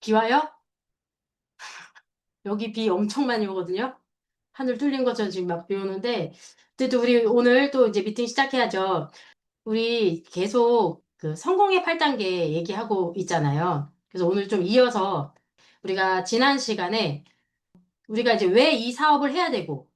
비 와요? 여기 비 엄청 많이 오거든요. 하늘 뚫린 것처럼 지금 막 비 오는데, 그래도 우리 오늘 또 이제 미팅 시작해야죠. 우리 계속 그 성공의 8단계 얘기하고 있잖아요. 그래서 오늘 좀 이어서 우리가 지난 시간에 우리가 이제 왜 이 사업을 해야 되고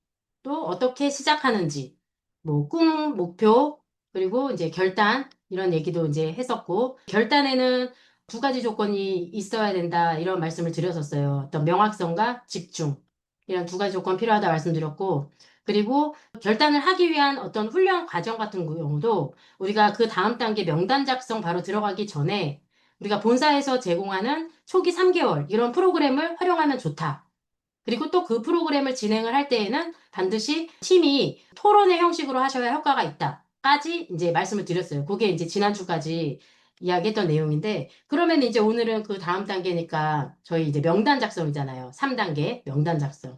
또 어떻게 시작하는지 뭐 꿈, 목표, 그리고 이제 결단 이런 얘기도 이제 했었고 결단에는 두 가지 조건이 있어야 된다 이런 말씀을 드렸었어요. 어떤 명확성과 집중 이런 두 가지 조건 필요하다 말씀드렸고 그리고 결단을 하기 위한 어떤 훈련 과정 같은 경우도 우리가 그 다음 단계 명단 작성 바로 들어가기 전에 우리가 본사에서 제공하는 초기 3개월 이런 프로그램을 활용하면 좋다. 그리고 또 그 프로그램을 진행을 할 때에는 반드시 팀이 토론의 형식으로 하셔야 효과가 있다. 까지 이제 말씀을 드렸어요. 그게 이제 지난주까지 이야기했던 내용인데, 그러면 이제 오늘은 그 다음 단계니까 저희 이제 명단 작성이잖아요. 3단계 명단 작성.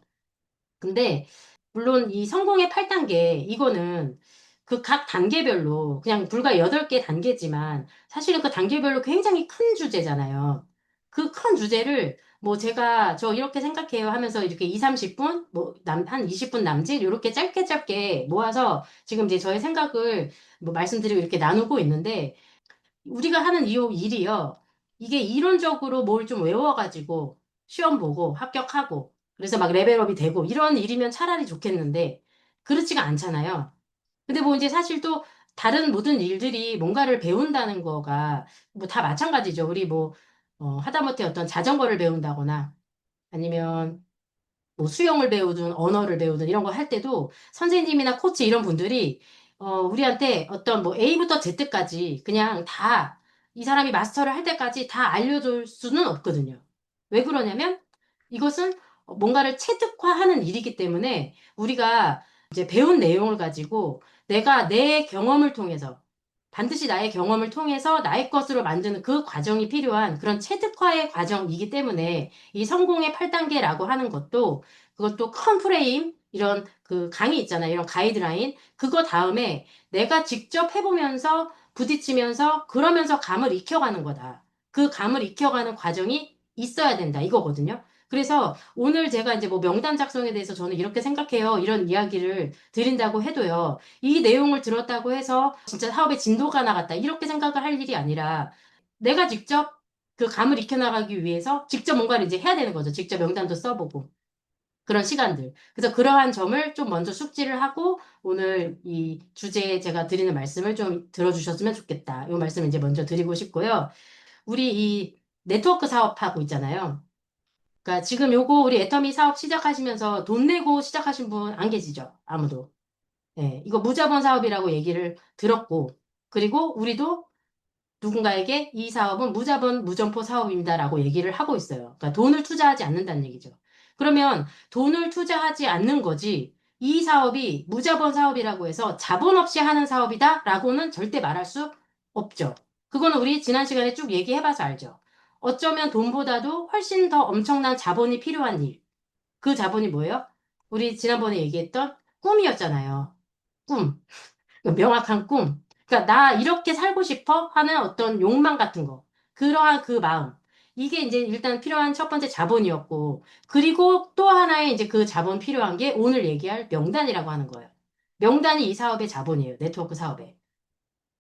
근데 물론 이 성공의 8단계 이거는 그 각 단계별로 그냥 불과 8개 단계지만 사실은 그 단계별로 굉장히 큰 주제잖아요. 그 큰 주제를 뭐 제가 저 이렇게 생각해요 하면서 이렇게 2, 30분 뭐 한 20분 남짓 이렇게 짧게 짧게 모아서 지금 이제 저의 생각을 뭐 말씀드리고 이렇게 나누고 있는데 우리가 하는 이 일이요. 이게 이론적으로 뭘 좀 외워가지고 시험 보고 합격하고 그래서 막 레벨업이 되고 이런 일이면 차라리 좋겠는데 그렇지가 않잖아요. 근데 뭐 이제 사실 또 다른 모든 일들이 뭔가를 배운다는 거가 뭐 다 마찬가지죠. 우리 뭐 하다못해 어떤 자전거를 배운다거나 아니면 뭐 수영을 배우든 언어를 배우든 이런 거 할 때도 선생님이나 코치 이런 분들이 우리한테 어떤 뭐 A부터 Z까지 그냥 다 이 사람이 마스터를 할 때까지 다 알려줄 수는 없거든요. 왜 그러냐면 이것은 뭔가를 체득화하는 일이기 때문에 우리가 이제 배운 내용을 가지고 내가 내 경험을 통해서 반드시 나의 경험을 통해서 나의 것으로 만드는 그 과정이 필요한 그런 체득화의 과정이기 때문에 이 성공의 8단계라고 하는 것도 그것도 큰 프레임, 이런 그 강의 있잖아요. 이런 가이드라인. 그거 다음에 내가 직접 해보면서 부딪히면서 그러면서 감을 익혀가는 거다. 그 감을 익혀가는 과정이 있어야 된다. 이거거든요. 그래서 오늘 제가 이제 뭐 명단 작성에 대해서 저는 이렇게 생각해요. 이런 이야기를 드린다고 해도요. 이 내용을 들었다고 해서 진짜 사업의 진도가 나갔다. 이렇게 생각을 할 일이 아니라 내가 직접 그 감을 익혀나가기 위해서 직접 뭔가를 이제 해야 되는 거죠. 직접 명단도 써보고. 그런 시간들. 그래서 그러한 점을 좀 먼저 숙지를 하고 오늘 이 주제에 제가 드리는 말씀을 좀 들어주셨으면 좋겠다. 이 말씀 이제 먼저 드리고 싶고요. 우리 이 네트워크 사업하고 있잖아요. 그러니까 지금 요거 우리 애터미 사업 시작하시면서 돈 내고 시작하신 분 안 계시죠? 아무도. 예, 이거 무자본 사업이라고 얘기를 들었고, 그리고 우리도 누군가에게 이 사업은 무자본 무점포 사업입니다라고 얘기를 하고 있어요. 그러니까 돈을 투자하지 않는다는 얘기죠. 그러면 돈을 투자하지 않는 거지 이 사업이 무자본 사업이라고 해서 자본 없이 하는 사업이다라고는 절대 말할 수 없죠. 그거는 우리 지난 시간에 쭉 얘기해봐서 알죠. 어쩌면 돈보다도 훨씬 더 엄청난 자본이 필요한 일. 그 자본이 뭐예요? 우리 지난번에 얘기했던 꿈이었잖아요. 꿈. 그 명확한 꿈. 그러니까 나 이렇게 살고 싶어 하는 어떤 욕망 같은 거. 그러한 그 마음. 이게 이제 일단 필요한 첫 번째 자본이었고, 그리고 또 하나의 이제 그 자본 필요한 게 오늘 얘기할 명단이라고 하는 거예요. 명단이 이 사업의 자본이에요. 네트워크 사업에.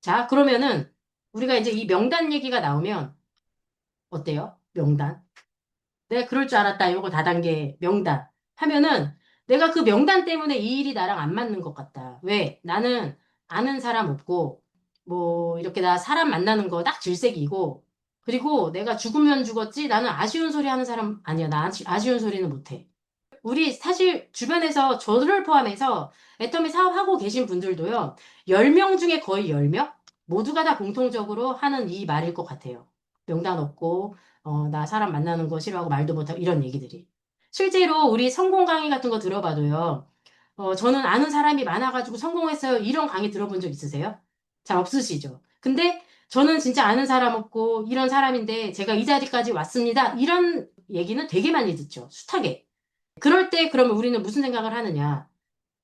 자, 그러면은 우리가 이제 이 명단 얘기가 나오면 어때요? 명단. 내가 그럴 줄 알았다. 요거 다단계 명단. 하면은 내가 그 명단 때문에 이 일이 나랑 안 맞는 것 같다. 왜? 나는 아는 사람 없고, 뭐, 이렇게 나 사람 만나는 거 딱 질색이고, 그리고 내가 죽으면 죽었지? 나는 아쉬운 소리 하는 사람 아니야. 나 아쉬운 소리는 못해. 우리 사실 주변에서 저를 포함해서 애터미 사업하고 계신 분들도요, 10명 중에 거의 10명? 모두가 다 공통적으로 하는 이 말일 것 같아요. 명단 없고, 나 사람 만나는 거 싫어하고 말도 못하고 이런 얘기들이. 실제로 우리 성공 강의 같은 거 들어봐도요, 저는 아는 사람이 많아가지고 성공했어요. 이런 강의 들어본 적 있으세요? 잘 없으시죠? 근데 저는 진짜 아는 사람 없고 이런 사람인데 제가 이 자리까지 왔습니다. 이런 얘기는 되게 많이 듣죠. 숱하게. 그럴 때 그러면 우리는 무슨 생각을 하느냐?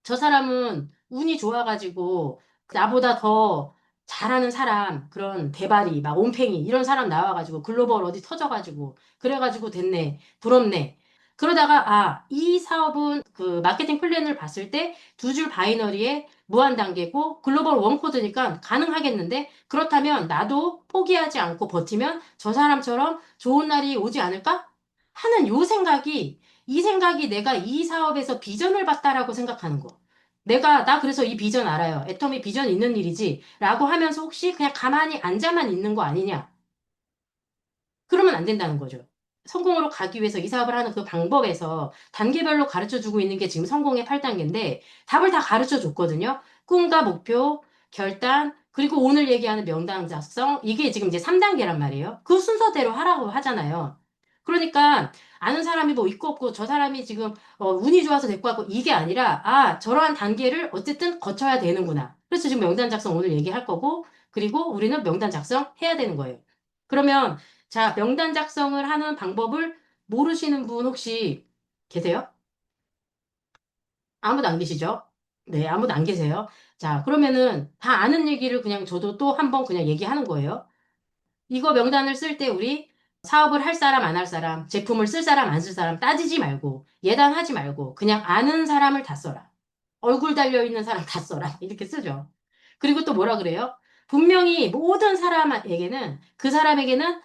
저 사람은 운이 좋아가지고 나보다 더 잘하는 사람, 그런 대발이, 막 온팽이, 이런 사람 나와가지고 글로벌 어디 터져가지고, 그래가지고 됐네. 부럽네. 그러다가, 아, 이 사업은 그 마케팅 플랜을 봤을 때 두 줄 바이너리에 무한 단계고 글로벌 원코드니까 가능하겠는데? 그렇다면 나도 포기하지 않고 버티면 저 사람처럼 좋은 날이 오지 않을까? 하는 요 생각이, 이 생각이 내가 이 사업에서 비전을 봤다라고 생각하는 거. 나 그래서 이 비전 알아요. 애터미 비전 있는 일이지. 라고 하면서 혹시 그냥 가만히 앉아만 있는 거 아니냐. 그러면 안 된다는 거죠. 성공으로 가기 위해서 이 사업을 하는 그 방법에서 단계별로 가르쳐 주고 있는 게 지금 성공의 8단계인데 답을 다 가르쳐 줬거든요. 꿈과 목표, 결단, 그리고 오늘 얘기하는 명당 작성, 이게 지금 이제 3단계란 말이에요. 그 순서대로 하라고 하잖아요. 그러니까 아는 사람이 뭐 있고 없고 저 사람이 지금 운이 좋아서 데리고 왔고 이게 아니라 아, 저러한 단계를 어쨌든 거쳐야 되는구나. 그래서 지금 명단 작성 오늘 얘기할 거고 그리고 우리는 명단 작성 해야 되는 거예요. 그러면 자, 명단 작성을 하는 방법을 모르시는 분 혹시 계세요? 아무도 안 계시죠? 네, 아무도 안 계세요. 자, 그러면은 다 아는 얘기를 그냥 저도 또 한 번 그냥 얘기하는 거예요. 이거 명단을 쓸 때 우리 사업을 할 사람, 안 할 사람, 제품을 쓸 사람, 안 쓸 사람 따지지 말고, 예단하지 말고, 그냥 아는 사람을 다 써라. 얼굴 달려있는 사람 다 써라. 이렇게 쓰죠. 그리고 또 뭐라 그래요? 분명히 모든 사람에게는, 그 사람에게는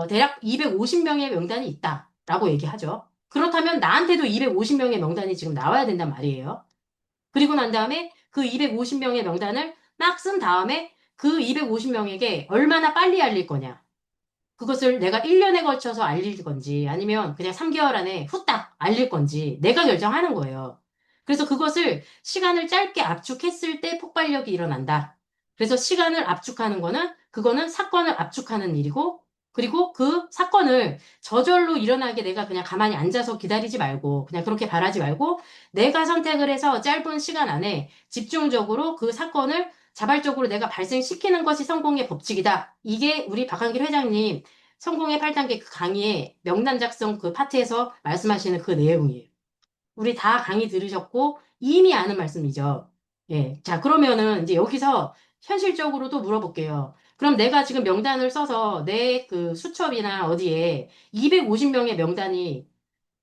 대략 250명의 명단이 있다라고 얘기하죠. 그렇다면 나한테도 250명의 명단이 지금 나와야 된단 말이에요. 그리고 난 다음에 그 250명의 명단을 막 쓴 다음에 그 250명에게 얼마나 빨리 알릴 거냐. 그것을 내가 1년에 걸쳐서 알릴 건지 아니면 그냥 3개월 안에 후딱 알릴 건지 내가 결정하는 거예요. 그래서 그것을 시간을 짧게 압축했을 때 폭발력이 일어난다. 그래서 시간을 압축하는 거는 그거는 사건을 압축하는 일이고 그리고 그 사건을 저절로 일어나게 내가 그냥 가만히 앉아서 기다리지 말고 그냥 그렇게 바라지 말고 내가 선택을 해서 짧은 시간 안에 집중적으로 그 사건을 자발적으로 내가 발생시키는 것이 성공의 법칙이다. 이게 우리 박한길 회장님 성공의 8단계 그 강의에 명단 작성 그 파트에서 말씀하시는 그 내용이에요. 우리 다 강의 들으셨고 이미 아는 말씀이죠. 예. 자, 그러면은 이제 여기서 현실적으로도 물어볼게요. 그럼 내가 지금 명단을 써서 내 그 수첩이나 어디에 250명의 명단이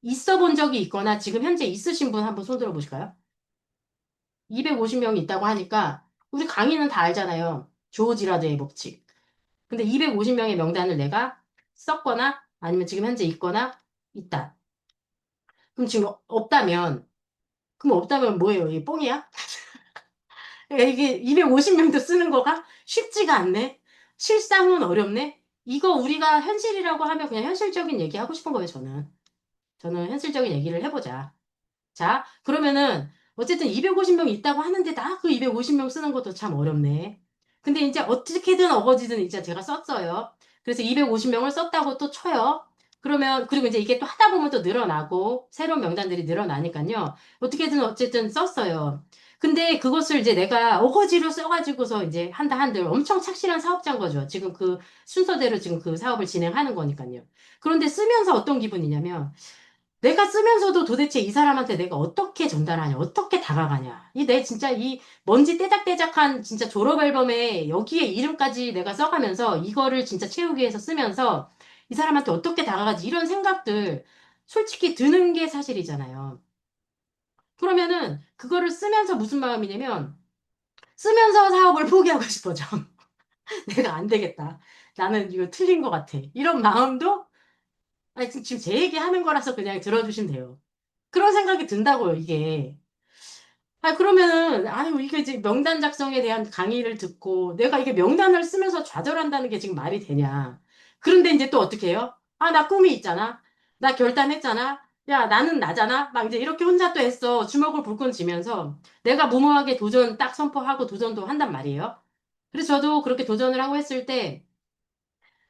있어 본 적이 있거나 지금 현재 있으신 분 한번 손 들어 보실까요? 250명이 있다고 하니까 우리 강의는 다 알잖아요. 조지라드의 법칙. 근데 250명의 명단을 내가 썼거나 아니면 지금 현재 있거나 있다. 그럼 지금 없다면, 그럼 없다면 뭐예요? 이게 뻥이야? 이게 250명도 쓰는 거가 쉽지가 않네. 실상은 어렵네. 이거 우리가 현실이라고 하면 그냥 현실적인 얘기 하고 싶은 거예요, 저는. 저는 현실적인 얘기를 해보자. 자, 그러면은 어쨌든 250명 있다고 하는데 나 그 250명 쓰는 것도 참 어렵네. 근데 이제 어떻게든 어거지든 이제 제가 썼어요. 그래서 250명을 썼다고 또 쳐요. 그러면 그리고 이제 이게 또 하다 보면 또 늘어나고 새로운 명단들이 늘어나니까요. 어떻게든 어쨌든 썼어요. 근데 그것을 이제 내가 어거지로 써가지고서 이제 한다 한들 엄청 착실한 사업자인 거죠. 지금 그 순서대로 지금 그 사업을 진행하는 거니까요. 그런데 쓰면서 어떤 기분이냐면 내가 쓰면서도 도대체 이 사람한테 내가 어떻게 전달하냐, 어떻게 다가가냐. 내 진짜 이 먼지 떼작떼작한 진짜 졸업 앨범에 여기에 이름까지 내가 써가면서 이거를 진짜 채우기 위해서 쓰면서 이 사람한테 어떻게 다가가지 이런 생각들 솔직히 드는 게 사실이잖아요. 그러면은 그거를 쓰면서 무슨 마음이냐면 쓰면서 사업을 포기하고 싶어져. 내가 안 되겠다. 나는 이거 틀린 것 같아. 이런 마음도 아니, 지금 제 얘기하는 거라서 그냥 들어주시면 돼요. 그런 생각이 든다고요, 이게. 아, 그러면은, 아유, 이게 이제 명단 작성에 대한 강의를 듣고, 내가 이게 명단을 쓰면서 좌절한다는 게 지금 말이 되냐. 그런데 이제 또 어떻게 해요? 아, 나 꿈이 있잖아. 나 결단했잖아. 야, 나는 나잖아. 막 이제 이렇게 혼자 또 했어. 주먹을 불끈 쥐면서 내가 무모하게 도전 딱 선포하고 도전도 한단 말이에요. 그래서 저도 그렇게 도전을 하고 했을 때,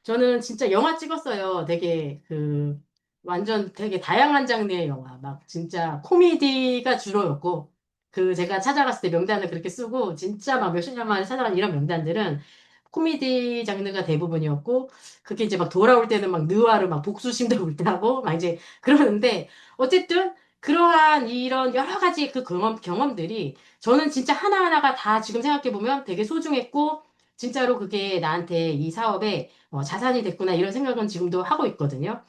저는 진짜 영화 찍었어요. 되게 완전 되게 다양한 장르의 영화. 막 진짜 코미디가 주로였고 제가 찾아갔을 때 명단을 그렇게 쓰고 진짜 막 몇십 년 만에 찾아간 이런 명단들은 코미디 장르가 대부분이었고 그게 이제 막 돌아올 때는 막 느와르 막 복수심도 불타고 막 이제 그러는데 어쨌든 그러한 이런 여러 가지 그 경험들이 저는 진짜 하나하나가 다 지금 생각해 보면 되게 소중했고 진짜로 그게 나한테 이 사업에 자산이 됐구나 이런 생각은 지금도 하고 있거든요.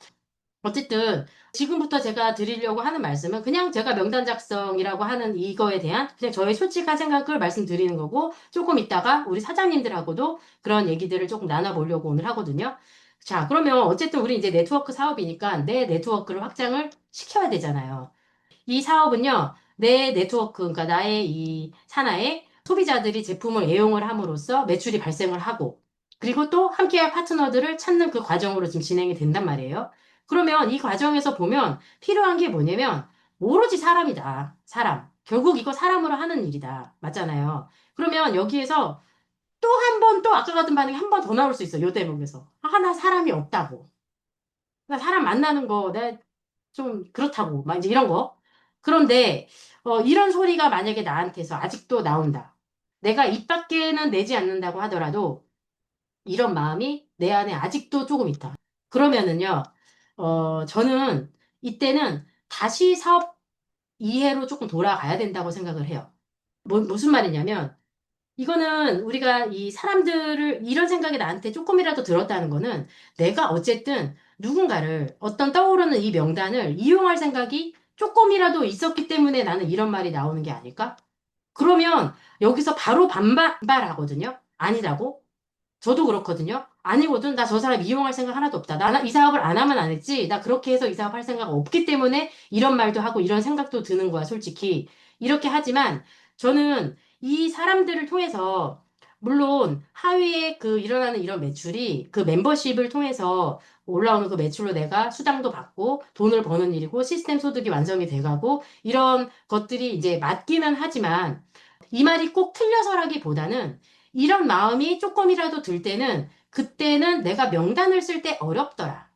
어쨌든 지금부터 제가 드리려고 하는 말씀은 그냥 제가 명단 작성이라고 하는 이거에 대한 그냥 저의 솔직한 생각을 말씀드리는 거고 조금 있다가 우리 사장님들하고도 그런 얘기들을 조금 나눠보려고 오늘 하거든요. 자, 그러면 어쨌든 우리 이제 네트워크 사업이니까 내 네트워크를 확장을 시켜야 되잖아요. 이 사업은요, 내 네트워크, 그러니까 나의 이 산하에 소비자들이 제품을 애용을 함으로써 매출이 발생을 하고, 그리고 또 함께할 파트너들을 찾는 그 과정으로 지금 진행이 된단 말이에요. 그러면 이 과정에서 보면 필요한 게 뭐냐면, 오로지 사람이다. 사람. 결국 이거 사람으로 하는 일이다. 맞잖아요. 그러면 여기에서 또 한 번, 또 아까 같은 반응이 한 번 더 나올 수 있어. 요 대목에서. 아, 나 사람이 없다고. 나 사람 만나는 거, 내가 좀 그렇다고 막 이제 이런 거. 그런데 이런 소리가 만약에 나한테서 아직도 나온다. 내가 입 밖에는 내지 않는다고 하더라도 이런 마음이 내 안에 아직도 조금 있다. 그러면은요, 저는 이때는 다시 사업 이해로 조금 돌아가야 된다고 생각을 해요. 무슨 말이냐면 이거는 우리가 이 사람들을 이런 생각이 나한테 조금이라도 들었다는 거는 내가 어쨌든 누군가를 어떤 떠오르는 이 명단을 이용할 생각이 조금이라도 있었기 때문에 나는 이런 말이 나오는 게 아닐까? 그러면 여기서 바로 반발하거든요. 아니라고? 저도 그렇거든요. 아니거든. 나 저 사람 이용할 생각 하나도 없다. 나 이 사업을 안 하면 안 했지. 나 그렇게 해서 이 사업 할 생각 없기 때문에 이런 말도 하고 이런 생각도 드는 거야, 솔직히. 이렇게 하지만 저는 이 사람들을 통해서 물론 하위에 그 일어나는 이런 매출이 그 멤버십을 통해서 올라오는 그 매출로 내가 수당도 받고 돈을 버는 일이고 시스템 소득이 완성이 돼가고 이런 것들이 이제 맞기는 하지만 이 말이 꼭 틀려서라기보다는 이런 마음이 조금이라도 들 때는 그때는 내가 명단을 쓸 때 어렵더라.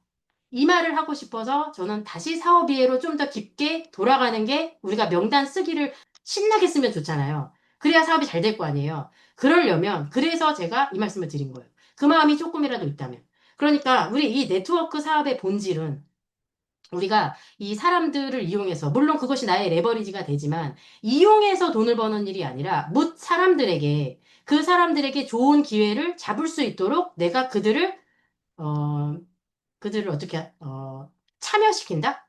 이 말을 하고 싶어서 저는 다시 사업 이해로 좀 더 깊게 돌아가는 게 우리가 명단 쓰기를 신나게 쓰면 좋잖아요. 그래야 사업이 잘 될 거 아니에요. 그러려면 그래서 제가 이 말씀을 드린 거예요. 그 마음이 조금이라도 있다면. 그러니까 우리 이 네트워크 사업의 본질은 우리가 이 사람들을 이용해서, 물론 그것이 나의 레버리지가 되지만, 이용해서 돈을 버는 일이 아니라, 묻 사람들에게, 그 사람들에게 좋은 기회를 잡을 수 있도록 내가 어, 그들을 어떻게, 참여시킨다?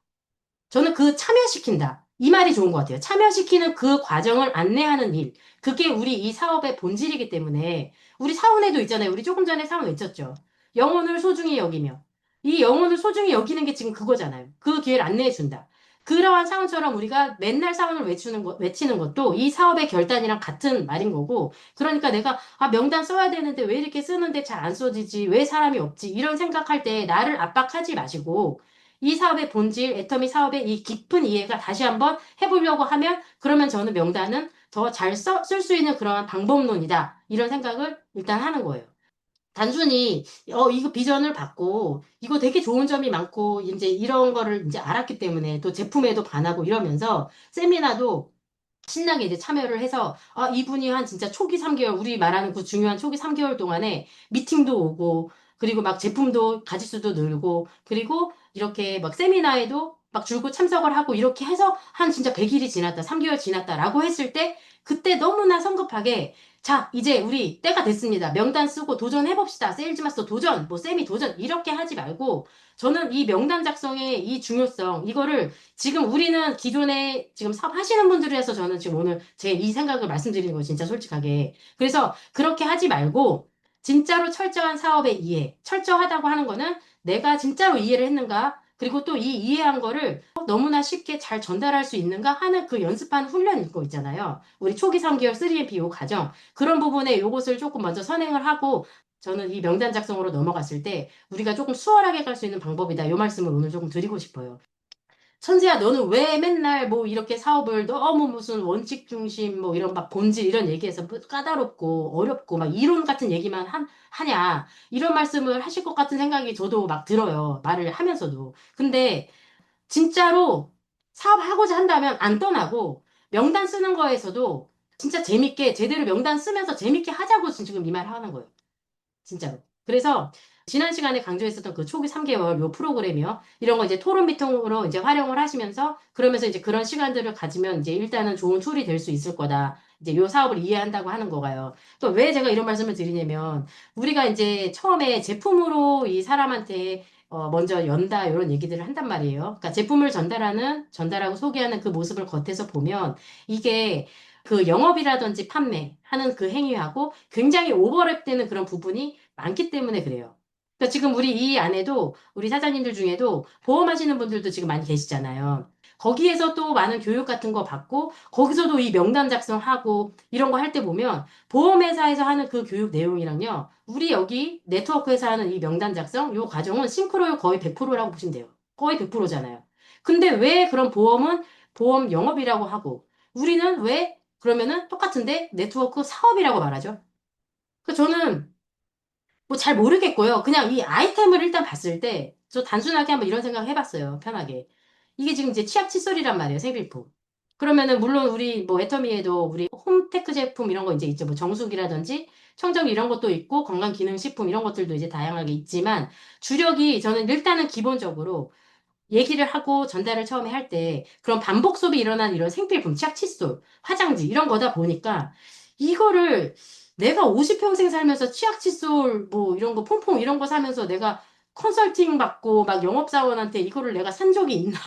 저는 그 참여시킨다. 이 말이 좋은 것 같아요. 참여시키는 그 과정을 안내하는 일. 그게 우리 이 사업의 본질이기 때문에 우리 사원에도 있잖아요. 우리 조금 전에 사원 외쳤죠. 영혼을 소중히 여기며. 이 영혼을 소중히 여기는 게 지금 그거잖아요. 그 기회를 안내해 준다. 그러한 사원처럼 우리가 맨날 사원을 외치는 것도 이 사업의 결단이랑 같은 말인 거고, 그러니까 내가, 아, 명단 써야 되는데 왜 이렇게 쓰는데 잘 안 써지지? 왜 사람이 없지? 이런 생각할 때 나를 압박하지 마시고, 이 사업의 본질, 애터미 사업의 이 깊은 이해가 다시 한번 해보려고 하면, 그러면 저는 명단은 더 잘 쓸 수 있는 그러한 방법론이다. 이런 생각을 일단 하는 거예요. 단순히, 이거 비전을 받고, 이거 되게 좋은 점이 많고, 이제 이런 거를 이제 알았기 때문에 또 제품에도 반하고 이러면서 세미나도 신나게 이제 참여를 해서 아 이분이 한 진짜 초기 3개월 우리 말하는 그 중요한 초기 3개월 동안에 미팅도 오고 그리고 막 제품도 가짓수도 늘고 그리고 이렇게 막 세미나에도 막 줄곧 참석을 하고 이렇게 해서 한 진짜 100일이 지났다 3개월 지났다라고 했을 때 그때 너무나 성급하게 자 이제 우리 때가 됐습니다 명단 쓰고 도전해봅시다 세일즈마스터 도전 뭐 세미 도전 이렇게 하지 말고 저는 이 명단 작성의 이 중요성 이거를 지금 우리는 기존에 지금 사업 하시는 분들을 위해서 저는 지금 오늘 제 이 생각을 말씀드리는 거예요. 진짜 솔직하게. 그래서 그렇게 하지 말고 진짜로 철저한 사업의 이해. 철저하다고 하는 거는 내가 진짜로 이해를 했는가? 그리고 또 이 이해한 거를 너무나 쉽게 잘 전달할 수 있는가 하는 그 연습하는 훈련이 있고 있잖아요. 우리 초기 3개월 3MP 요 과정. 그런 부분에 요것을 조금 먼저 선행을 하고 저는 이 명단 작성으로 넘어갔을 때 우리가 조금 수월하게 갈 수 있는 방법이다. 요 말씀을 오늘 조금 드리고 싶어요. 천지야, 너는 왜 맨날 뭐 이렇게 사업을 너무 무슨 원칙 중심 뭐 이런 막 본질 이런 얘기해서 뭐 까다롭고 어렵고 막 이론 같은 얘기만 하냐. 이런 말씀을 하실 것 같은 생각이 저도 막 들어요. 말을 하면서도. 근데 진짜로 사업하고자 한다면 안 떠나고 명단 쓰는 거에서도 진짜 재밌게 제대로 명단 쓰면서 재밌게 하자고 지금 이 말 하는 거예요. 진짜로. 그래서 지난 시간에 강조했었던 그 초기 3개월 요 프로그램이요. 이런 거 이제 토론 미팅으로 이제 활용을 하시면서 그러면서 이제 그런 시간들을 가지면 이제 일단은 좋은 툴이 될 수 있을 거다. 이제 요 사업을 이해한다고 하는 거가요. 또 왜 제가 이런 말씀을 드리냐면 우리가 이제 처음에 제품으로 이 사람한테 먼저 연다 이런 얘기들을 한단 말이에요. 그러니까 제품을 전달하고 소개하는 그 모습을 겉에서 보면 이게 그 영업이라든지 판매하는 그 행위하고 굉장히 오버랩되는 그런 부분이 많기 때문에 그래요. 그러니까 지금 우리 이 안에도 우리 사장님들 중에도 보험하시는 분들도 지금 많이 계시잖아요. 거기에서 또 많은 교육 같은 거 받고 거기서도 이 명단 작성하고 이런 거 할 때 보면 보험회사에서 하는 그 교육 내용이랑요. 우리 여기 네트워크에서 하는 이 명단 작성 요 과정은 싱크로율 거의 100%라고 보시면 돼요. 거의 100%잖아요. 근데 왜 그런 보험은 보험 영업이라고 하고 우리는 왜 그러면은 똑같은데 네트워크 사업이라고 말하죠? 그 저는 뭐 잘 모르겠고요. 그냥 이 아이템을 일단 봤을 때, 저 단순하게 한번 이런 생각 해봤어요. 편하게. 이게 지금 이제 치약 칫솔이란 말이에요. 생필품. 그러면은 물론 우리 뭐 애터미에도 우리 홈테크 제품 이런 거 이제 있죠. 뭐 정수기라든지 청정기 이런 것도 있고 건강기능식품 이런 것들도 이제 다양하게 있지만 주력이 저는 일단은 기본적으로 얘기를 하고 전달을 처음에 할 때 그런 반복 소비 일어난 이런 생필품, 치약 칫솔, 화장지 이런 거다 보니까 이거를 내가 50평생 살면서 치약 칫솔 뭐 이런 거 퐁퐁 이런 거 사면서 내가 컨설팅 받고 막 영업사원한테 이거를 내가 산 적이 있나?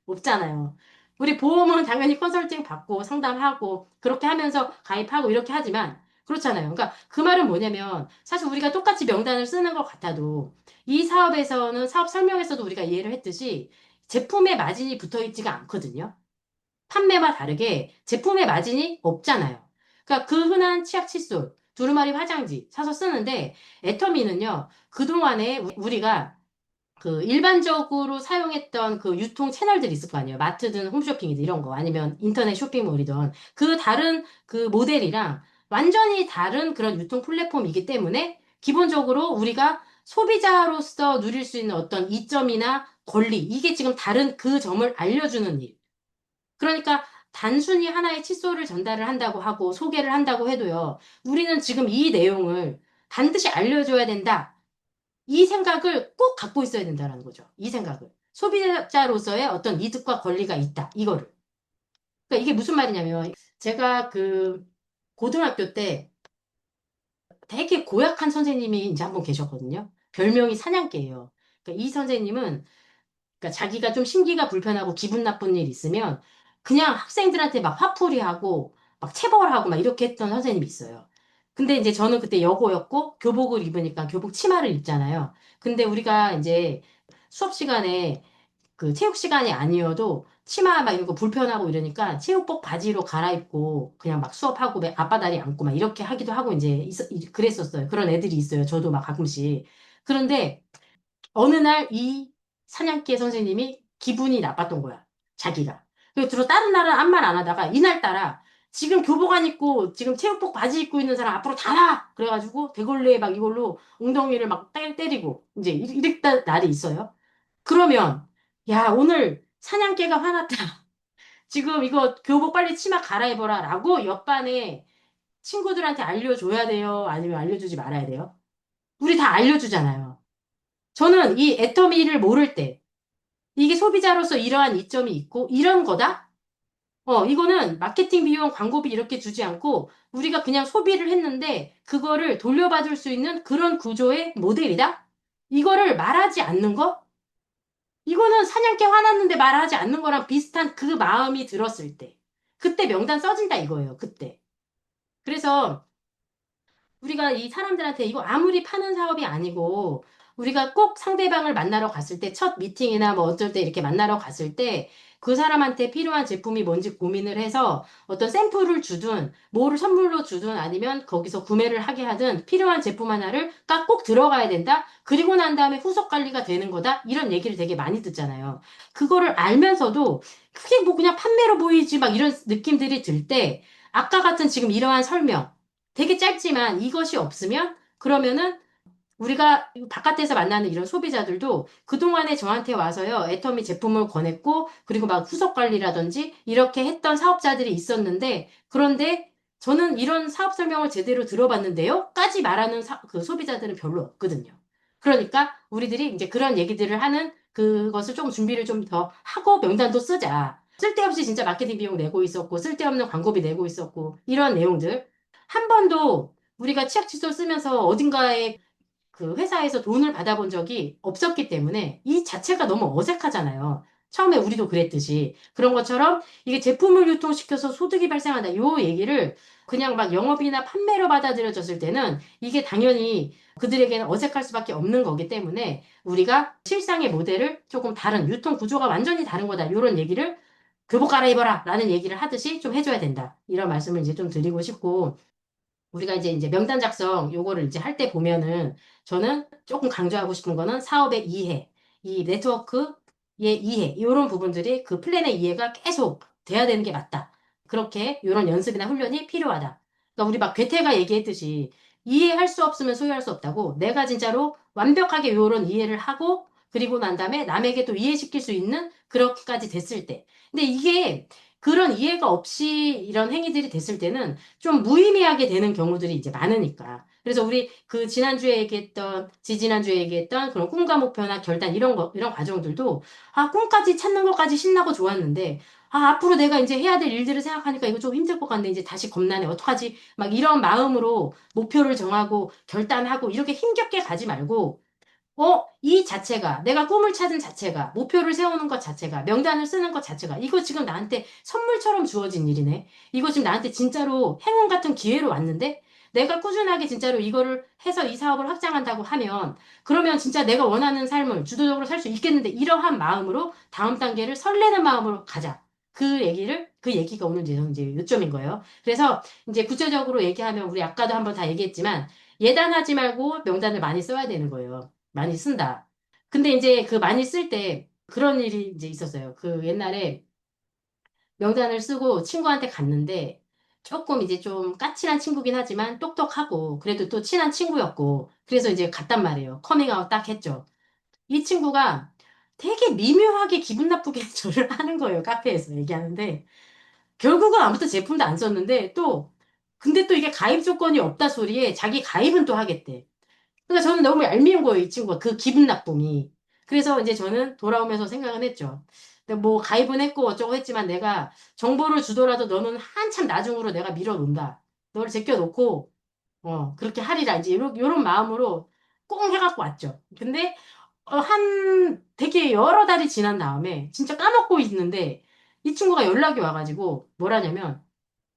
없잖아요. 우리 보험은 당연히 컨설팅 받고 상담하고 그렇게 하면서 가입하고 이렇게 하지만 그렇잖아요. 그러니까 그 말은 뭐냐면 사실 우리가 똑같이 명단을 쓰는 것 같아도 이 사업에서는 사업 설명에서도 우리가 이해를 했듯이 제품에 마진이 붙어 있지가 않거든요. 판매와 다르게 제품에 마진이 없잖아요. 그러니까 그 흔한 치약 칫솔, 두루마리 화장지 사서 쓰는데 애터미는요. 그동안에 우리가 그 일반적으로 사용했던 그 유통 채널들이 있을 거 아니에요. 마트든 홈쇼핑이든 이런 거 아니면 인터넷 쇼핑몰이든 그 다른 그 모델이랑 완전히 다른 그런 유통 플랫폼이기 때문에 기본적으로 우리가 소비자로서 누릴 수 있는 어떤 이점이나 권리 이게 지금 다른 그 점을 알려주는 일. 그러니까 단순히 하나의 칫솔을 전달을 한다고 하고 소개를 한다고 해도요. 우리는 지금 이 내용을 반드시 알려줘야 된다. 이 생각을 꼭 갖고 있어야 된다는 거죠. 이 생각을. 소비자로서의 어떤 이득과 권리가 있다. 이거를. 그러니까 이게 무슨 말이냐면 제가 그 고등학교 때 되게 고약한 선생님이 이제 한 분 계셨거든요. 별명이 사냥개예요. 그러니까 이 선생님은 그러니까 자기가 좀 심기가 불편하고 기분 나쁜 일 있으면 그냥 학생들한테 막 화풀이하고 막 체벌하고 막 이렇게 했던 선생님이 있어요. 근데 이제 저는 그때 여고였고 교복을 입으니까 교복 치마를 입잖아요. 근데 우리가 이제 수업 시간에 그 체육 시간이 아니어도 치마 막 이런 거 불편하고 이러니까 체육복 바지로 갈아입고 그냥 막 수업하고 앞바다리 앉고 막 이렇게 하기도 하고 이제 그랬었어요. 그런 애들이 있어요. 저도 막 가끔씩. 그런데 어느 날 이 사냥개 선생님이 기분이 나빴던 거야. 자기가. 그리고 주로 다른 날은 아무 말 안 하다가 이날따라 지금 교복 안 입고 지금 체육복 바지 입고 있는 사람 앞으로 다 나! 그래가지고 대걸레에 막 이걸로 엉덩이를 막 때리고 이제 이랬던 날이 있어요. 그러면 야 오늘 사냥개가 화났다. 지금 이거 교복 빨리 치마 갈아입어라 라고 옆반에 친구들한테 알려줘야 돼요? 아니면 알려주지 말아야 돼요? 우리 다 알려주잖아요. 저는 이 애터미를 모를 때 이게 소비자로서 이러한 이점이 있고 이런 거다? 이거는 마케팅 비용, 광고비 이렇게 주지 않고 우리가 그냥 소비를 했는데 그거를 돌려받을 수 있는 그런 구조의 모델이다? 이거를 말하지 않는 거? 이거는 사냥개 화났는데 말하지 않는 거랑 비슷한 그 마음이 들었을 때. 그때 명단 써진다 이거예요, 그때. 그래서 우리가 이 사람들한테 이거 아무리 파는 사업이 아니고 우리가 꼭 상대방을 만나러 갔을 때 첫 미팅이나 뭐 어쩔 때 이렇게 만나러 갔을 때 그 사람한테 필요한 제품이 뭔지 고민을 해서 어떤 샘플을 주든 뭐를 선물로 주든 아니면 거기서 구매를 하게 하든 필요한 제품 하나를 딱 꼭 들어가야 된다. 그리고 난 다음에 후속 관리가 되는 거다. 이런 얘기를 되게 많이 듣잖아요. 그거를 알면서도 그게 뭐 그냥 판매로 보이지 막 이런 느낌들이 들 때 아까 같은 지금 이러한 설명 되게 짧지만 이것이 없으면 그러면은 우리가 바깥에서 만나는 이런 소비자들도 그동안에 저한테 와서요, 애터미 제품을 권했고, 그리고 막 후속 관리라든지 이렇게 했던 사업자들이 있었는데, 그런데 저는 이런 사업 설명을 제대로 들어봤는데요? 까지 말하는 그 소비자들은 별로 없거든요. 그러니까 우리들이 이제 그런 얘기들을 하는 그것을 좀 준비를 좀 더 하고 명단도 쓰자. 쓸데없이 진짜 마케팅 비용 내고 있었고, 쓸데없는 광고비 내고 있었고, 이런 내용들. 한 번도 우리가 치약 칫솔 쓰면서 어딘가에 그 회사에서 돈을 받아본 적이 없었기 때문에 이 자체가 너무 어색하잖아요. 처음에 우리도 그랬듯이. 그런 것처럼 이게 제품을 유통시켜서 소득이 발생한다. 요 얘기를 그냥 막 영업이나 판매로 받아들여졌을 때는 이게 당연히 그들에게는 어색할 수밖에 없는 거기 때문에 우리가 실상의 모델을 조금 다른 유통 구조가 완전히 다른 거다. 요런 얘기를 교복 갈아입어라 라는 얘기를 하듯이 좀 해줘야 된다. 이런 말씀을 이제 좀 드리고 싶고 우리가 이제 명단 작성 요거를 이제 할 때 보면은 저는 조금 강조하고 싶은 거는 사업의 이해, 이 네트워크의 이해, 요런 부분들이 그 플랜의 이해가 계속 돼야 되는 게 맞다. 그렇게 요런 연습이나 훈련이 필요하다. 그러니까 우리 막 괴테가 얘기했듯이 이해할 수 없으면 소유할 수 없다고 내가 진짜로 완벽하게 요런 이해를 하고 그리고 난 다음에 남에게 또 이해시킬 수 있는 그렇게까지 됐을 때. 근데 이게 그런 이해가 없이 이런 행위들이 됐을 때는 좀 무의미하게 되는 경우들이 이제 많으니까. 그래서 우리 그 지난주에 얘기했던, 지지난주에 얘기했던 그런 꿈과 목표나 결단 이런 거, 이런 과정들도 아, 꿈까지 찾는 것까지 신나고 좋았는데 아, 앞으로 내가 이제 해야 될 일들을 생각하니까 이거 좀 힘들 것 같네. 이제 다시 겁나네. 어떡하지? 막 이런 마음으로 목표를 정하고 결단하고 이렇게 힘겹게 가지 말고 이 자체가, 내가 꿈을 찾은 자체가, 목표를 세우는 것 자체가, 명단을 쓰는 것 자체가, 이거 지금 나한테 선물처럼 주어진 일이네. 이거 지금 나한테 진짜로 행운 같은 기회로 왔는데, 내가 꾸준하게 진짜로 이거를 해서 이 사업을 확장한다고 하면, 그러면 진짜 내가 원하는 삶을 주도적으로 살 수 있겠는데, 이러한 마음으로 다음 단계를 설레는 마음으로 가자. 그 얘기가 오늘 이제 요점인 거예요. 그래서 이제 구체적으로 얘기하면, 우리 아까도 한번 다 얘기했지만, 예단하지 말고 명단을 많이 써야 되는 거예요. 많이 쓴다. 근데 이제 그 많이 쓸 때 그런 일이 이제 있었어요. 그 옛날에 명단을 쓰고 친구한테 갔는데 조금 이제 좀 까칠한 친구긴 하지만 똑똑하고 그래도 또 친한 친구였고 그래서 이제 갔단 말이에요. 커밍아웃 딱 했죠. 이 친구가 되게 미묘하게 기분 나쁘게 저를 하는 거예요. 카페에서 얘기하는데 결국은 아무튼 제품도 안 썼는데 또 근데 또 이게 가입 조건이 없다 소리에 자기 가입은 또 하겠대. 그러니까 저는 너무 얄미운 거예요, 이 친구가. 그 기분 나쁨이. 그래서 이제 저는 돌아오면서 생각은 했죠. 근데 뭐 가입은 했고 어쩌고 했지만 내가 정보를 주더라도 너는 한참 나중으로 내가 밀어놓는다. 너를 제껴놓고, 그렇게 하리라. 이제 요런 마음으로 꽁 해갖고 왔죠. 근데, 되게 여러 달이 지난 다음에 진짜 까먹고 있는데 이 친구가 연락이 와가지고 뭐라냐면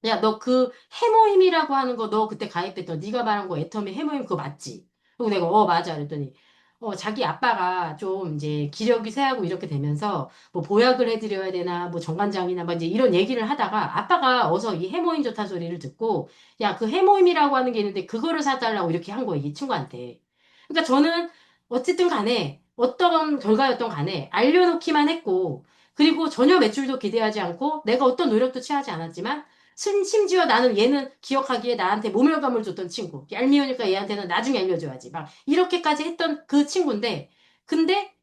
야, 너 그 해모임이라고 하는 거 너 그때 가입했던 네가 말한 거 애터미 해모임 그거 맞지? 그리고 내가 맞아 그랬더니 자기 아빠가 좀 이제 기력이 쇠하고 이렇게 되면서 뭐 보약을 해드려야 되나 뭐 정관장이나 뭐 이제 이런 얘기를 하다가 아빠가 어서 이 해모임 좋다 소리를 듣고 야, 그 해모임이라고 하는 게 있는데 그거를 사달라고 이렇게 한 거예요, 이 친구한테. 그러니까 저는 어쨌든 간에 어떤 결과였던 간에 알려놓기만 했고 그리고 전혀 매출도 기대하지 않고 내가 어떤 노력도 취하지 않았지만 심지어 나는 얘는 기억하기에 나한테 모멸감을 줬던 친구. 얄미우니까 얘한테는 나중에 알려줘야지. 막 이렇게까지 했던 그 친구인데 근데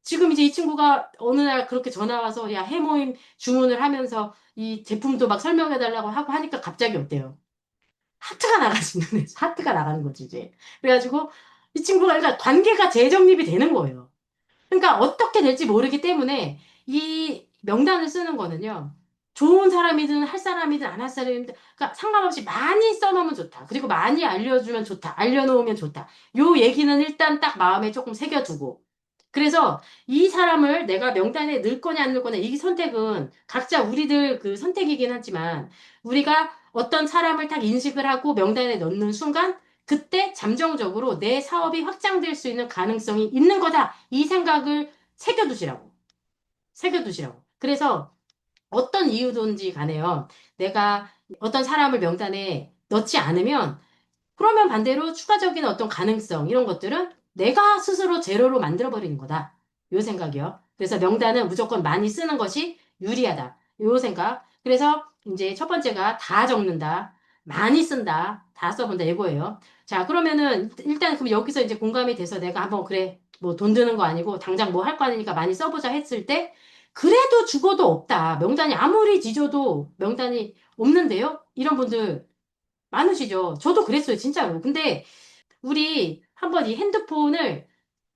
지금 이제 이 친구가 어느 날 그렇게 전화 와서 야 해모임 주문을 하면서 이 제품도 막 설명해달라고 하고 하니까 갑자기 어때요? 하트가 나가지 눈에서 하트가 나가는 거지 이제. 그래가지고 이 친구가 그러니까 관계가 재정립이 되는 거예요. 그러니까 어떻게 될지 모르기 때문에 이 명단을 쓰는 거는요. 좋은 사람이든 할 사람이든 안 할 사람이든 그러니까 상관없이 많이 써놓으면 좋다. 그리고 많이 알려주면 좋다. 알려놓으면 좋다. 요 얘기는 일단 딱 마음에 조금 새겨두고 그래서 이 사람을 내가 명단에 넣을 거냐 안 넣을 거냐 이 선택은 각자 우리들 그 선택이긴 하지만 우리가 어떤 사람을 딱 인식을 하고 명단에 넣는 순간 그때 잠정적으로 내 사업이 확장될 수 있는 가능성이 있는 거다. 이 생각을 새겨두시라고. 새겨두시라고. 그래서 어떤 이유든지 간에요. 내가 어떤 사람을 명단에 넣지 않으면 그러면 반대로 추가적인 어떤 가능성, 이런 것들은 내가 스스로 제로로 만들어버리는 거다. 요 생각이요. 그래서 명단은 무조건 많이 쓰는 것이 유리하다. 요 생각. 그래서 이제 첫 번째가 다 적는다. 많이 쓴다. 다 써본다. 이거예요. 자, 그러면은 일단 그럼 여기서 이제 공감이 돼서 내가 한번 그래. 뭐 돈 드는 거 아니고 당장 뭐 할 거 아니니까 많이 써보자 했을 때 그래도 죽어도 없다. 명단이 아무리 뒤져도 명단이 없는데요? 이런 분들 많으시죠? 저도 그랬어요, 진짜로. 근데 우리 한번 이 핸드폰을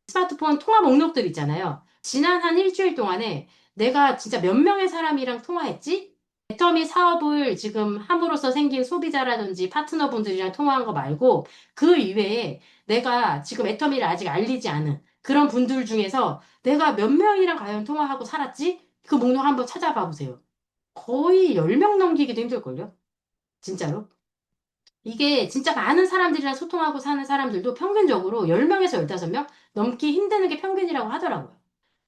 스마트폰 통화 목록들 있잖아요. 지난 한 일주일 동안에 내가 진짜 몇 명의 사람이랑 통화했지? 애터미 사업을 지금 함으로써 생긴 소비자라든지 파트너분들이랑 통화한 거 말고 그 이외에 내가 지금 애터미를 아직 알리지 않은 그런 분들 중에서 내가 몇 명이랑 과연 통화하고 살았지? 그 목록 한번 찾아봐 보세요. 거의 10명 넘기기도 힘들걸요? 진짜로. 이게 진짜 많은 사람들이랑 소통하고 사는 사람들도 평균적으로 10명에서 15명 넘기 힘드는 게 평균이라고 하더라고요.